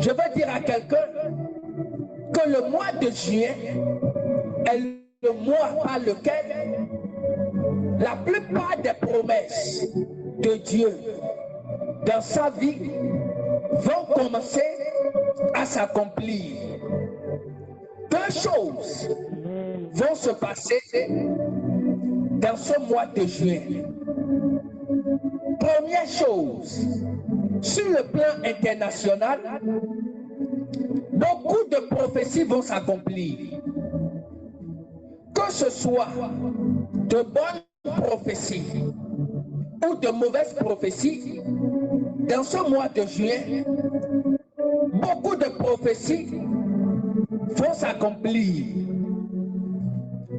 Je veux dire à quelqu'un que le mois de juin est le mois par lequel la plupart des promesses de Dieu dans sa vie vont commencer à s'accomplir. Deux choses vont se passer dans ce mois de juin. Première chose, sur le plan international, beaucoup de prophéties vont s'accomplir. Que ce soit de bonnes prophéties ou de mauvaises prophéties, dans ce mois de juin, beaucoup de prophéties vont s'accomplir.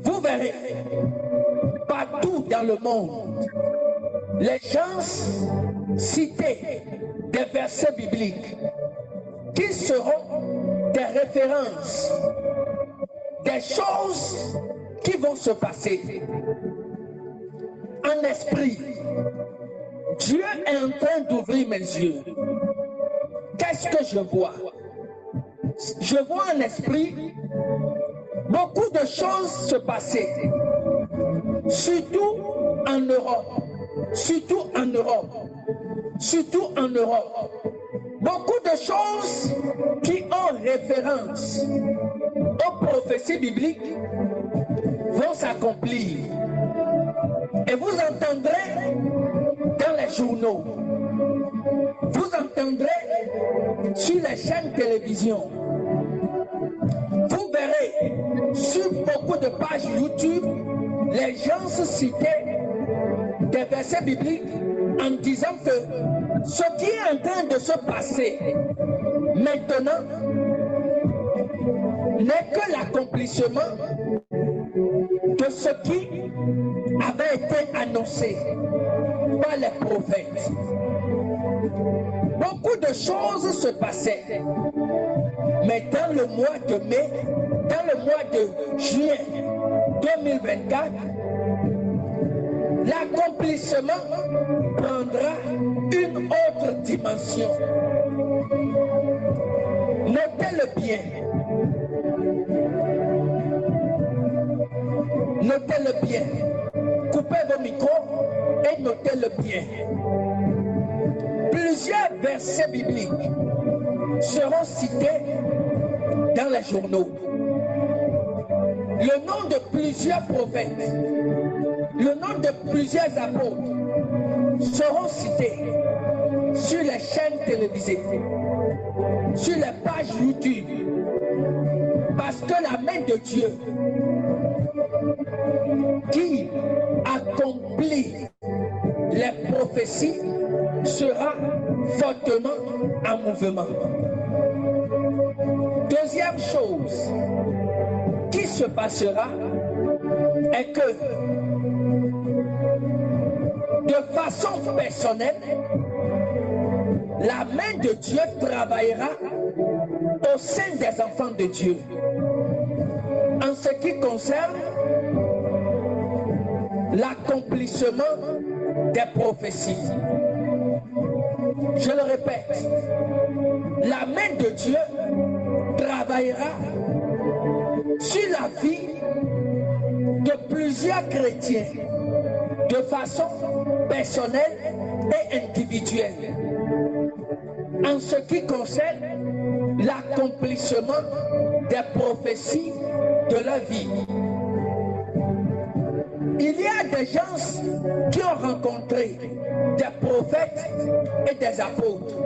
Vous verrez, partout dans le monde, les gens citer des versets bibliques qui seront des références, des choses qui vont se passer. En esprit, Dieu est en train d'ouvrir mes yeux. Qu'est-ce que je vois? Je vois en esprit beaucoup de choses se passer, surtout en Europe, surtout en Europe, surtout en Europe. Beaucoup de choses qui ont référence aux prophéties bibliques vont s'accomplir. Et vous entendrez dans les journaux, vous entendrez sur les chaînes de télévision, vous verrez sur beaucoup de pages YouTube, les gens se citer des versets bibliques en disant que ce qui est en train de se passer maintenant n'est que l'accomplissement de ce qui avait été annoncé par les prophètes. Beaucoup de choses se passaient, mais dans le mois de mai, dans le mois de juin 2024, l'accomplissement prendra une autre dimension. Notez-le bien. Notez-le bien. Coupez vos micros et notez-le bien. Plusieurs versets bibliques seront cités dans les journaux. Le nom de plusieurs prophètes, le nom de plusieurs apôtres seront cités sur les chaînes télévisées, sur les pages YouTube, parce que la main de Dieu qui accomplit les prophéties sera fortement en mouvement. Deuxième chose qui se passera est que de façon personnelle, la main de Dieu travaillera au sein des enfants de Dieu. En ce qui concerne l'accomplissement des prophéties. Je le répète, la main de Dieu travaillera sur la vie de plusieurs chrétiens de façon personnelle et individuelle. En ce qui concerne l'accomplissement des prophéties de la vie. Il y a des gens qui ont rencontré des prophètes et des apôtres,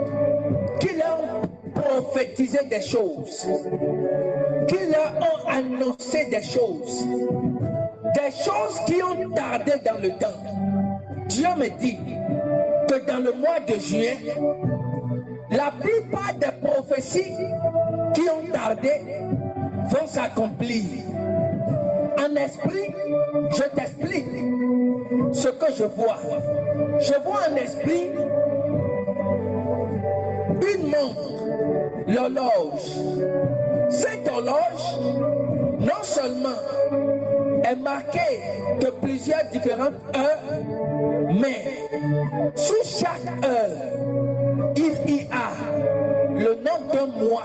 qui leur ont prophétisé des choses, qui leur ont annoncé des choses qui ont tardé dans le temps. Dieu me dit que dans le mois de juin, la plupart des prophéties qui ont tardé vont s'accomplir. En esprit, je t'explique ce que je vois. Je vois en esprit une montre, l'horloge. Cette horloge, non seulement est marquée de plusieurs différentes heures, mais sous chaque heure, il y a le nom d'un mois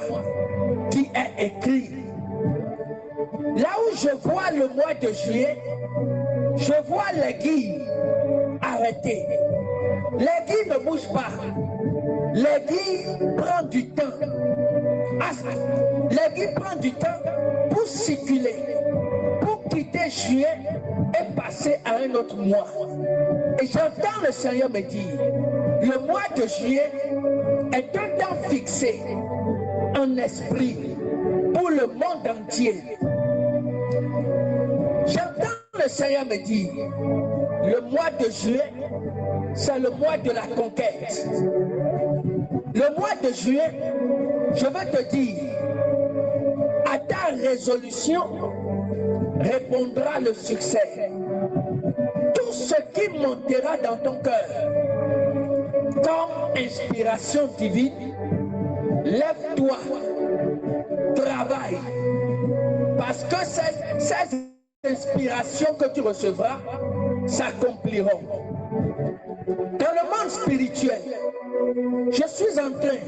écrit. Là où je vois le mois de juillet, je vois l'aiguille arrêtée. L'aiguille ne bouge pas. L'aiguille prend du temps. L'aiguille prend du temps pour circuler, pour quitter juillet et passer à un autre mois. Et j'entends le Seigneur me dire, le mois de juillet est un temps fixé en esprit pour le monde entier. J'entends le Seigneur me dire, le mois de juillet, c'est le mois de la conquête. Le mois de juillet, je veux te dire, à ta résolution répondra le succès. Tout ce qui montera dans ton cœur comme inspiration divine, lève-toi, travaille, parce que ces inspirations que tu recevras s'accompliront. Dans le monde spirituel, je suis en train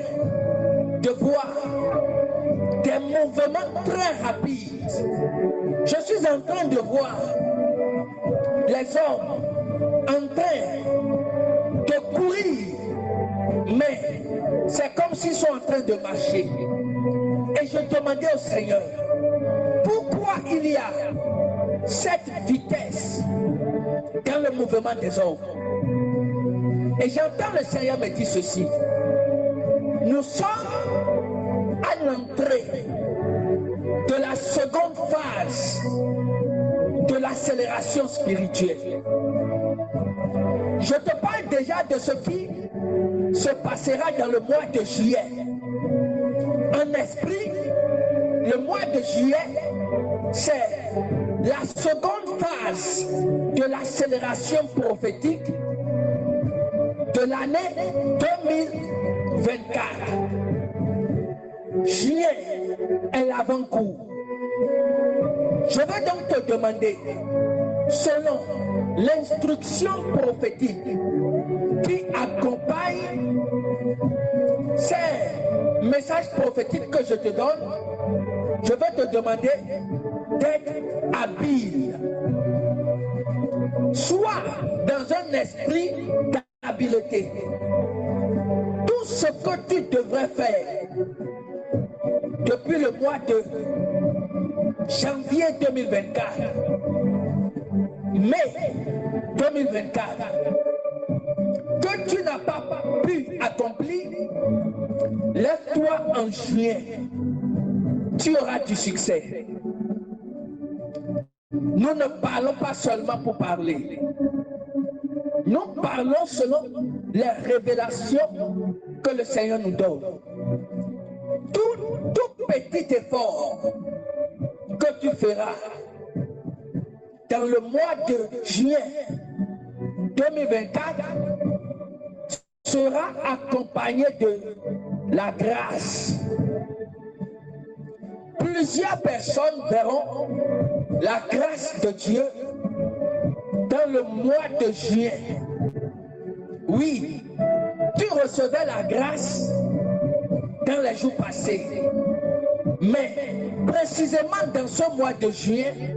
de voir des mouvements très rapides. Je suis en train de voir les hommes en train de courir, mais c'est comme s'ils sont en train de marcher. Et je demandais au Seigneur, pourquoi il y a cette vitesse dans le mouvement des hommes? Et j'entends le Seigneur me dire ceci. Nous sommes à l'entrée de la seconde phase de l'accélération spirituelle. Je te parle déjà de ce qui se passera dans le mois de juillet. En esprit, le mois de juillet, c'est la seconde phase de l'accélération prophétique de l'année 2024. Juillet est l'avant-cours. Je vais donc te demander, selon l'instruction prophétique qui accompagne ces messages prophétiques que je te donne, je vais te demander d'être habile. Sois dans un esprit d'habileté. Tout ce que tu devrais faire depuis le mois de janvier 2024, mai 2024, que tu n'as pas pu accomplir, lève-toi en juillet. Tu auras du succès. Nous ne parlons pas seulement pour parler. Nous parlons selon les révélations que le Seigneur nous donne. Tout petit effort que tu feras dans le mois de juillet 2024 sera accompagné de la grâce. Plusieurs personnes verront la grâce de Dieu dans le mois de juillet. Oui, tu recevais la grâce dans les jours passés. Mais précisément dans ce mois de juillet,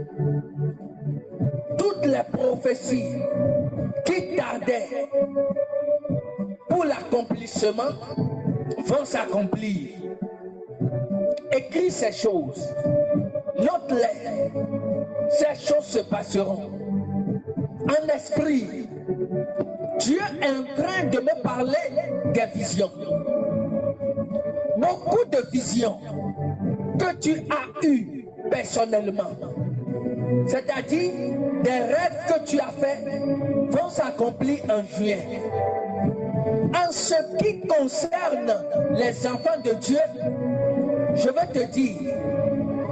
toutes les prophéties qui tardaient pour l'accomplissement vont s'accomplir. Écris ces choses, note-les, ces choses se passeront. En esprit, Dieu est en train de me parler des visions. Beaucoup de visions que tu as eues personnellement, c'est-à-dire des rêves que tu as faits, vont s'accomplir en juillet. En ce qui concerne les enfants de Dieu, je vais te dire,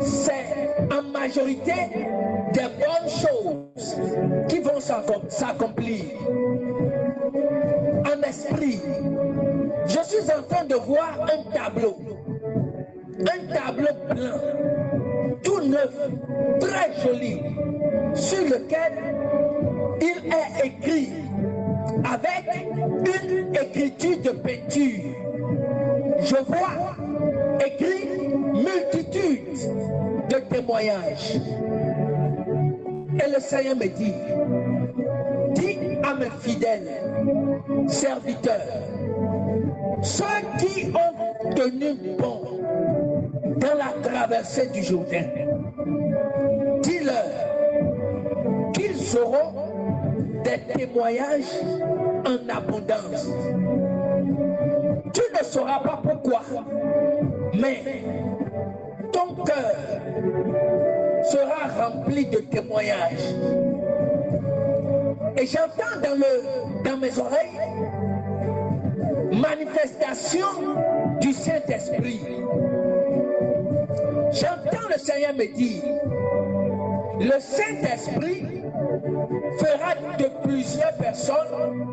c'est en majorité des bonnes choses qui vont s'accomplir. En esprit, je suis en train de voir un tableau blanc, tout neuf, très joli, sur lequel il est écrit avec une écriture de peinture. Je vois écrit multitude suite de témoignages. Et le Seigneur me dit, dis à mes fidèles serviteurs, ceux qui ont tenu bon dans la traversée du Jourdain, dis-leur qu'ils auront des témoignages en abondance. Tu ne sauras pas pourquoi, mais ton cœur sera rempli de témoignages. Et j'entends dans mes oreilles manifestation du Saint-Esprit. J'entends le Seigneur me dire, le Saint-Esprit fera de plusieurs personnes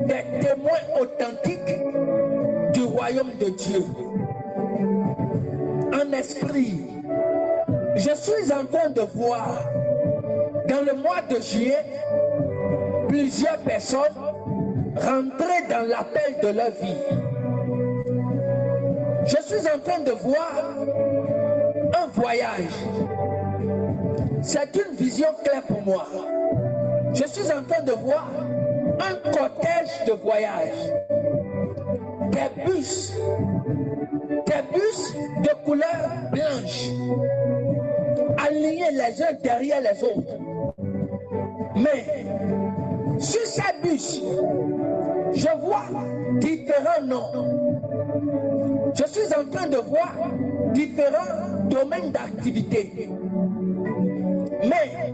des témoins authentiques du royaume de Dieu. En esprit, je suis en train de voir dans le mois de juillet plusieurs personnes rentrer dans l'appel de leur vie. Je suis en train de voir un voyage. C'est une vision claire pour moi. Je suis en train de voir un cortège de voyage. Des bus de couleur blanche, alignés les uns derrière les autres. Mais sur ces bus, je vois différents noms. Je suis en train de voir différents domaines d'activité. Mais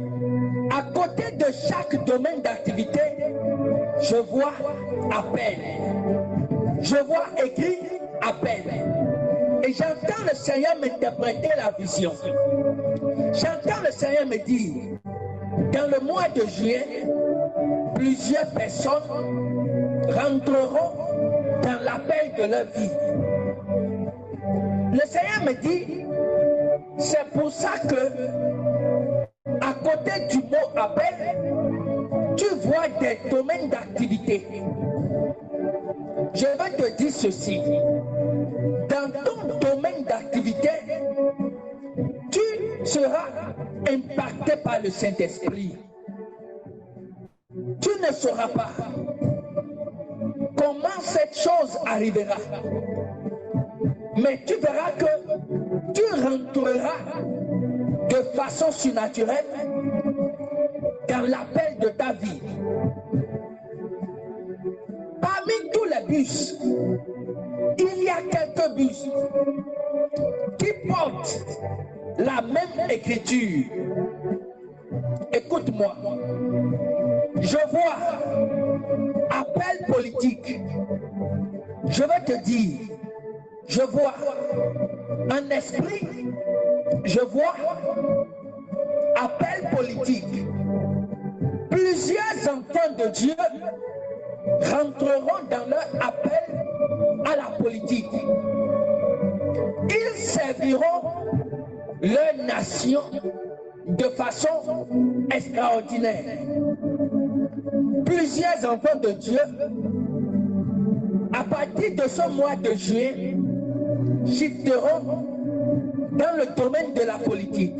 à côté de chaque domaine d'activité, je vois appel. Je vois écrit appel. Et j'entends le Seigneur m'interpréter la vision. J'entends le Seigneur me dire, dans le mois de juillet, plusieurs personnes rentreront dans l'appel de leur vie. Le Seigneur me dit, c'est pour ça que, à côté du mot appel, tu vois des domaines d'activité. Je vais te dire ceci. Dans ton domaine d'activité, tu seras impacté par le Saint-Esprit. Tu ne sauras pas comment cette chose arrivera. Mais tu verras que tu rentreras de façon surnaturelle dans l'appel de ta vie. Parmi tous les bus, il y a quelques bus qui portent la même écriture. Écoute-moi. Je vois appel politique. Je vais te dire, je vois un esprit, je vois appel politique. Plusieurs enfants de Dieu rentreront dans leur appel à la politique. Ils serviront leur nation de façon extraordinaire. Plusieurs enfants de Dieu, à partir de ce mois de juillet, shifteront dans le domaine de la politique.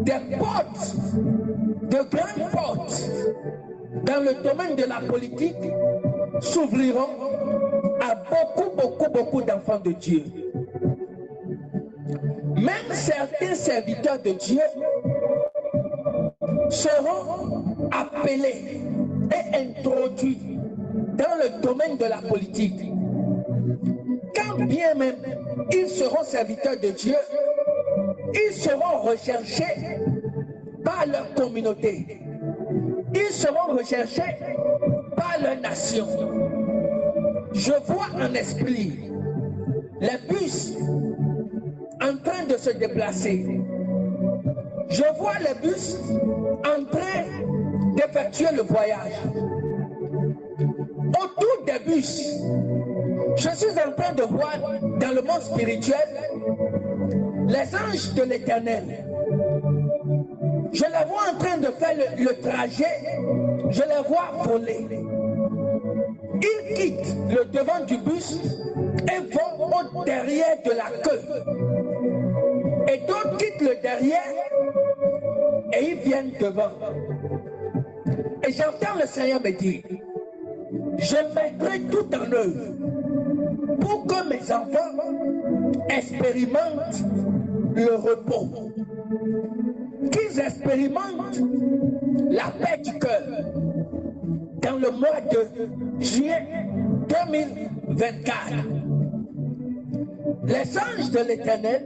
Des portes, de grandes portes, dans le domaine de la politique, s'ouvriront à beaucoup d'enfants de Dieu. Même certains serviteurs de Dieu seront appelés et introduits dans le domaine de la politique. Quand bien même ils seront serviteurs de Dieu, ils seront recherchés par leur communauté. Ils seront recherchés par leur nation. Je vois en esprit les bus en train de se déplacer. Je vois les bus en train d'effectuer le voyage. Autour des bus, je suis en train de voir dans le monde spirituel les anges de l'Éternel. Je les vois en train de faire le trajet, je les vois voler. Ils quittent le devant du bus et vont au derrière de la queue. Et d'autres quittent le derrière et ils viennent devant. Et j'entends le Seigneur me dire, je mettrai tout en œuvre pour que mes enfants expérimentent le repos, qu'ils expérimentent la paix du cœur dans le mois de juillet 2024. Les anges de l'Éternel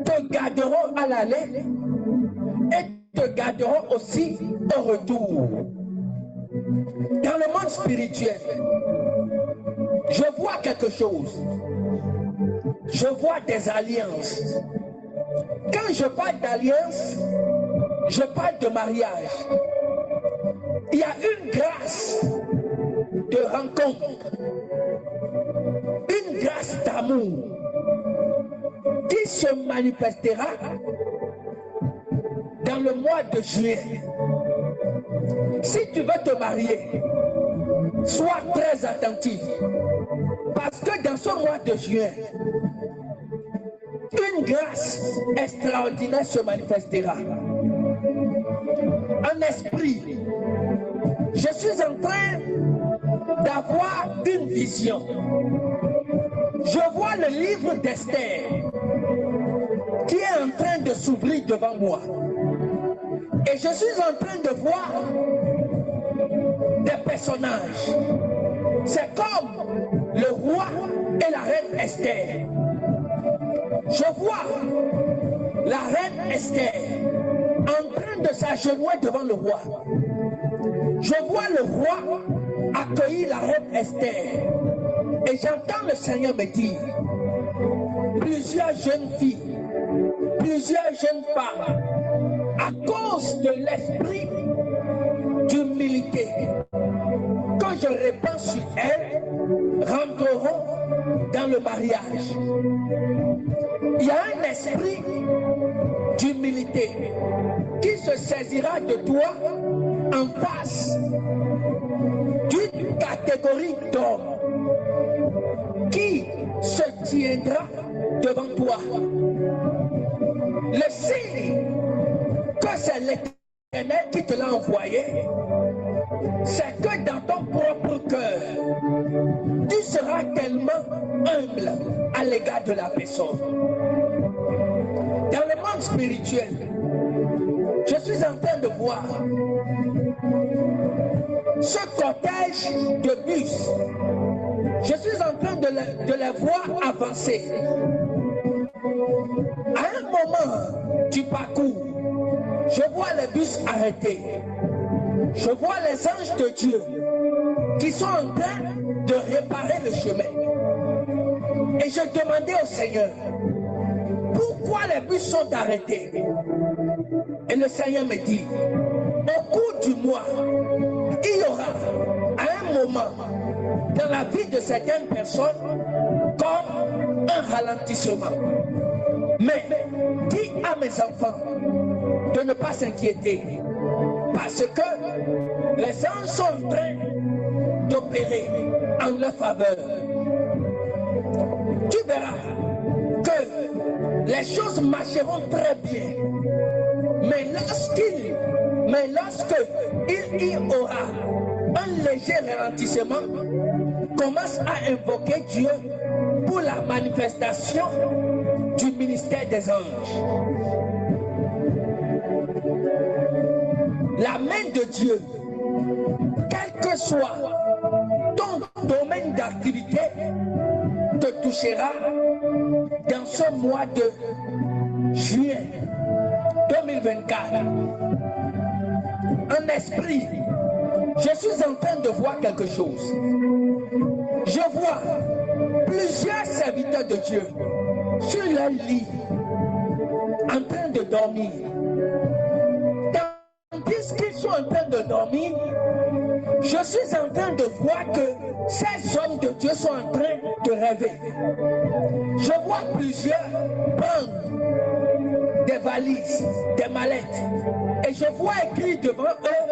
te garderont à l'aller et te garderont aussi au retour. Dans le monde spirituel, je vois quelque chose. Je vois des alliances. Quand je parle d'alliance, je parle de mariage. Il y a une grâce de rencontre, une grâce d'amour qui se manifestera dans le mois de juillet. Si tu veux te marier, sois très attentif, parce que dans ce mois de juillet, une grâce extraordinaire se manifestera. En esprit, je suis en train d'avoir une vision. Je vois le livre d'Esther qui est en train de s'ouvrir devant moi. Et je suis en train de voir des personnages. C'est comme le roi et la reine Esther. Je vois la reine Esther en train de s'agenouiller devant le roi. Je vois le roi accueillir la reine Esther. Et j'entends le Seigneur me dire, plusieurs jeunes filles, plusieurs jeunes femmes, à cause de l'esprit d'humilité que je répands sur elles, rentreront dans le mariage. Il y a un esprit d'humilité qui se saisira de toi en face d'une catégorie d'hommes qui se tiendra devant toi. Le signe que c'est l'Éternel qui te l'a envoyé, c'est que dans ton propre cœur, tu seras tellement humble à l'égard de la personne. Dans le monde spirituel, je suis en train de voir ce cortège de bus. Je suis en train de les voir avancer. À un moment du parcours, je vois les bus arrêtés. Je vois les anges de Dieu qui sont en train de réparer le chemin. Et je demandais au Seigneur, pourquoi les bus sont arrêtés? Et le Seigneur me dit, au cours du mois, il y aura à un moment dans la vie de certaines personnes comme un ralentissement. Mais dis à mes enfants de ne pas s'inquiéter, parce que les anges sont en train d'opérer en leur faveur. Tu verras que les choses marcheront très bien. Mais lorsque il y aura un léger ralentissement, commence à invoquer Dieu pour la manifestation du ministère des anges. La main de Dieu, quel que soit ton domaine d'activité, te touchera dans ce mois de juillet 2024. En esprit, je suis en train de voir quelque chose. Je vois plusieurs serviteurs de Dieu sur leur lit en train de dormir. Tandis qu'ils sont en train de dormir, je suis en train de voir que ces hommes de Dieu sont en train de rêver. Je vois plusieurs prendre des valises, des mallettes, et je vois écrit devant eux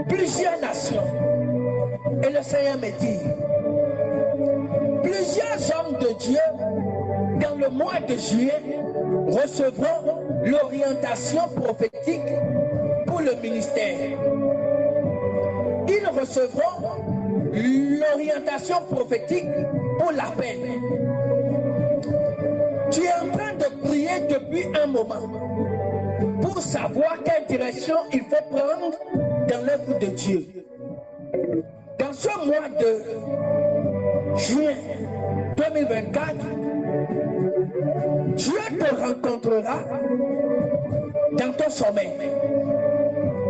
plusieurs nations. Et le Seigneur me dit, Plusieurs hommes de Dieu, dans le mois de juillet, recevront l'orientation prophétique pour le ministère. Ils recevront l'orientation prophétique pour l'appel. Tu es en train de prier depuis un moment pour savoir quelle direction il faut prendre dans l'œuvre de Dieu. Dans ce mois de juin 2024, Dieu te rencontrera dans ton sommeil.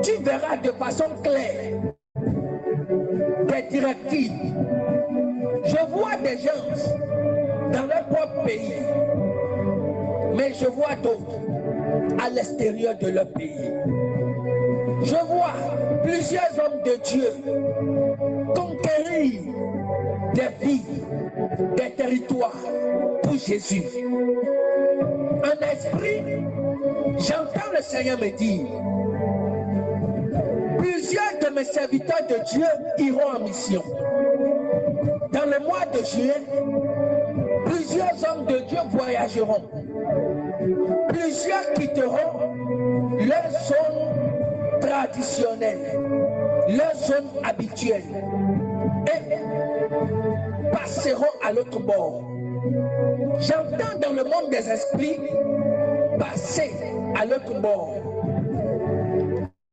Tu verras de façon claire des directives. Je vois des gens dans leur propre pays, mais je vois d'autres à l'extérieur de leur pays. Je vois plusieurs hommes de Dieu conquérir des vies, des territoires pour Jésus. En esprit, j'entends le Seigneur me dire, plusieurs de mes serviteurs de Dieu iront en mission. Dans le mois de juillet, plusieurs hommes de Dieu voyageront. Plusieurs quitteront leur zone traditionnelle, leur zone habituelle et passeront à l'autre bord. J'entends dans le monde des esprits passer à l'autre bord.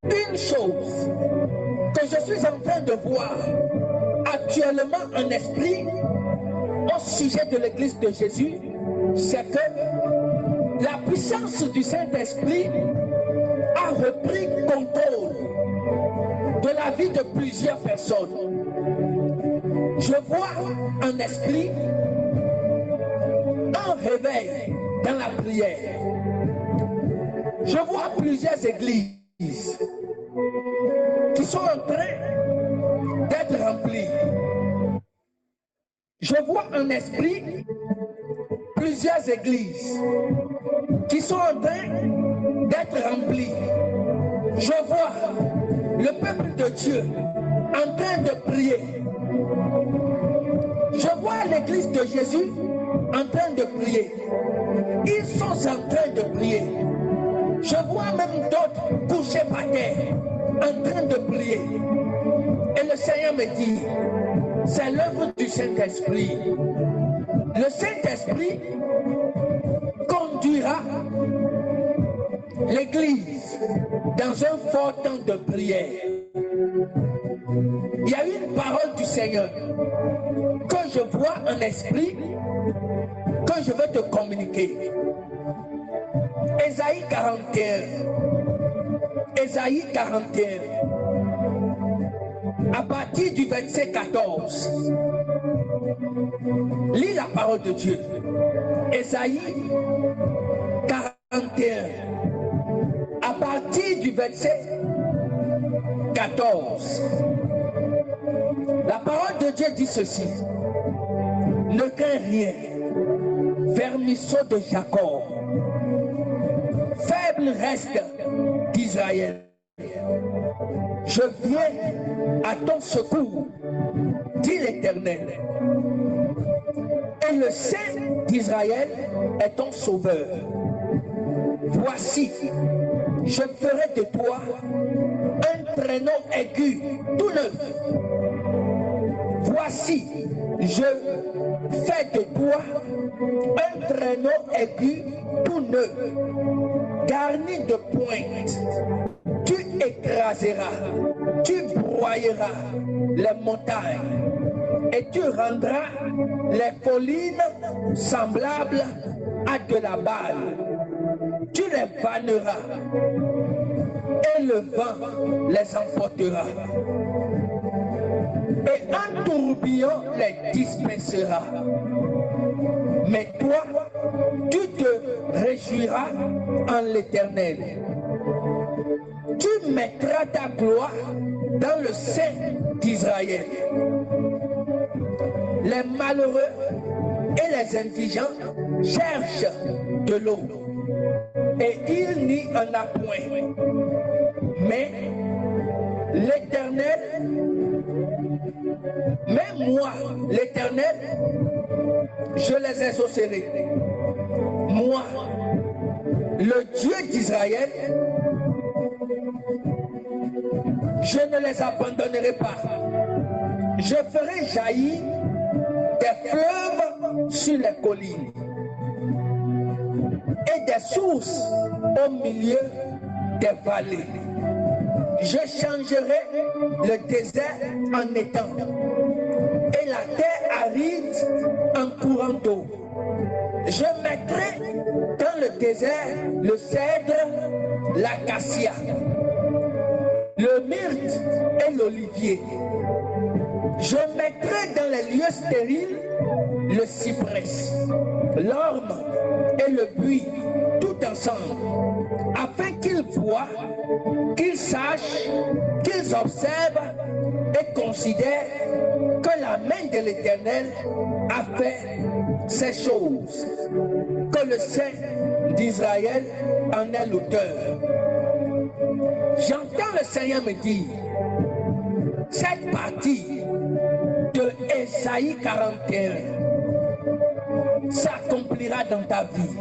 Une chose que je suis en train de voir actuellement en esprit au sujet de l'Église de Jésus, c'est que la puissance du Saint-Esprit a repris contrôle de la vie de plusieurs personnes. Je vois en esprit un réveil dans la prière. Je vois plusieurs églises qui sont en train d'être remplies. Je vois en esprit plusieurs églises qui sont en train d'être remplies. Je vois le peuple de Dieu en train de prier. Je vois l'église de Jésus en train de prier. Ils sont en train de prier. Je vois même d'autres couchés par terre en train de prier. Et le Seigneur me dit, c'est l'œuvre du Saint-Esprit. Le Saint-Esprit conduira l'Église dans un fort temps de prière. Il y a une parole du Seigneur que je vois en esprit, que je vais te communiquer. Ésaïe 41. Ésaïe 41. À partir du verset 14. Lis la parole de Dieu. Ésaïe 41. À partir du verset 14. La parole de Dieu dit ceci. Ne crains rien, vermisseau de Jacob, faible reste d'Israël. Je viens à ton secours, dit l'Éternel. Et le Saint d'Israël est ton sauveur. Voici, je ferai de toi un traîneau aigu tout neuf. Voici, je fais de toi un traîneau aigu tout neuf, garni de pointes. Tu écraseras, tu broyeras les montagnes et tu rendras les collines semblables à de la balle. Tu les vanneras et le vent les emportera. Et un tourbillon les dispersera. Mais toi, tu te réjouiras en l'Éternel. Tu mettras ta gloire dans le sein d'Israël. Les malheureux et les indigents cherchent de l'eau, et il n'y en a point. Mais l'Éternel Mais moi, l'Éternel, je les exaucerai. Moi, le Dieu d'Israël, je ne les abandonnerai pas. Je ferai jaillir des fleuves sur les collines et des sources au milieu des vallées. Je changerai le désert en étang et la terre aride en courant d'eau. Je mettrai dans le désert le cèdre, l'acacia, le myrte et l'olivier. Je mettrai dans les lieux stériles le cyprès, l'orme et le buis, tout ensemble, afin qu'ils voient, qu'ils sachent, qu'ils observent et considèrent que la main de l'Éternel a fait ces choses, que le Saint d'Israël en est l'auteur. J'entends le Seigneur me dire, cette partie de Ésaïe 41 s'accomplira dans ta vie.